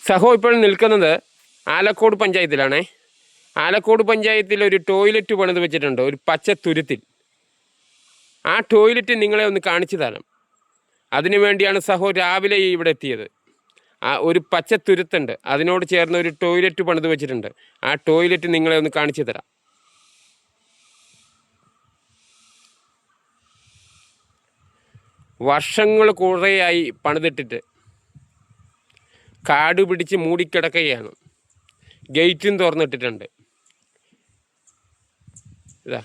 സഹോ ഇപ്പോൾ നിൽക്കുന്നത് ആലക്കോട് പഞ്ചായത്തിലാണേ. ആലക്കോട് പഞ്ചായത്തിൽ ഒരു ടോയ്ലറ്റ് പണിത് വെച്ചിട്ടുണ്ട്, ഒരു പച്ച തുരുത്തിൽ. ആ ടോയ്ലറ്റ് നിങ്ങളെ ഒന്ന് കാണിച്ചു തരാം. അതിനു വേണ്ടിയാണ് സഹോ രാവിലെ ഇവിടെ എത്തിയത്. ആ ഒരു പച്ച തുരുത്തുണ്ട്, അതിനോട് ചേർന്ന് ഒരു ടോയ്ലറ്റ് പണിത് വെച്ചിട്ടുണ്ട്. ആ ടോയ്ലറ്റ് നിങ്ങളെ ഒന്ന് കാണിച്ചു തരാം. വർഷങ്ങൾ കുറേയായി പണിതിട്ടിട്ട് കാട് പിടിച്ച് മൂടിക്കിടക്കുകയാണ്. ഗേറ്റും തുറന്നിട്ടിട്ടുണ്ട്. ഇതാ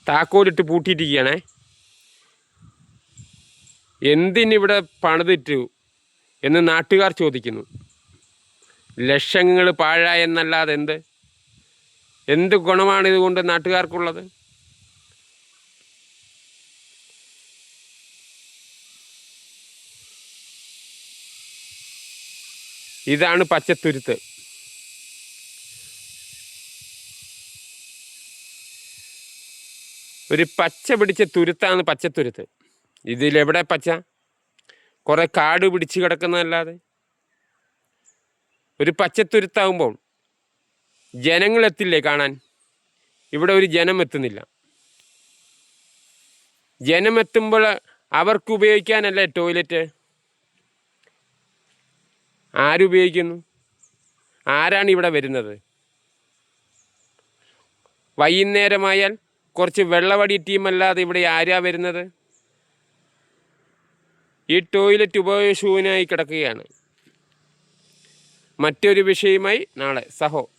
താക്കോലിട്ട് പൂട്ടിയിട്ടിരിക്കുകയാണേ. എന്തിനിവിടെ പണിതിട്ടു എന്ന് നാട്ടുകാർ ചോദിക്കുന്നു. ലക്ഷങ്ങൾ പാഴായെന്നല്ലാതെ എന്ത് ഗുണമാണ് ഇതുകൊണ്ട് നാട്ടുകാർക്കുള്ളത്? ഇതാണ് പച്ചത്തുരുത്ത്. ഒരു പച്ച പിടിച്ച തുരുത്താണ് പച്ചത്തുരുത്ത്. ഇതിലെവിടെ പച്ച? കുറേ കാട് പിടിച്ച് കിടക്കുന്നതല്ലാതെ. ഒരു പച്ചത്തുരുത്താവുമ്പോൾ ജനങ്ങളെത്തില്ലേ കാണാൻ? ഇവിടെ ഒരു ജനം എത്തുന്നില്ല. ജനം എത്തുമ്പോൾ അവർക്ക് ഉപയോഗിക്കാനല്ലേ ടോയ്ലറ്റ്. ആരുപയോഗിക്കുന്നു? ആരാണ് ഇവിടെ വരുന്നത്? വൈകുന്നേരമായാൽ കുറച്ച് വെള്ളവടി ടീമല്ലാതെ ഇവിടെ ആരാ വരുന്നത്? ഈ ടോയ്ലറ്റ് ഉപയോഗശൂന്യമായി കിടക്കുകയാണ്. മറ്റൊരു വിഷയമായി നാളെ സഹോ.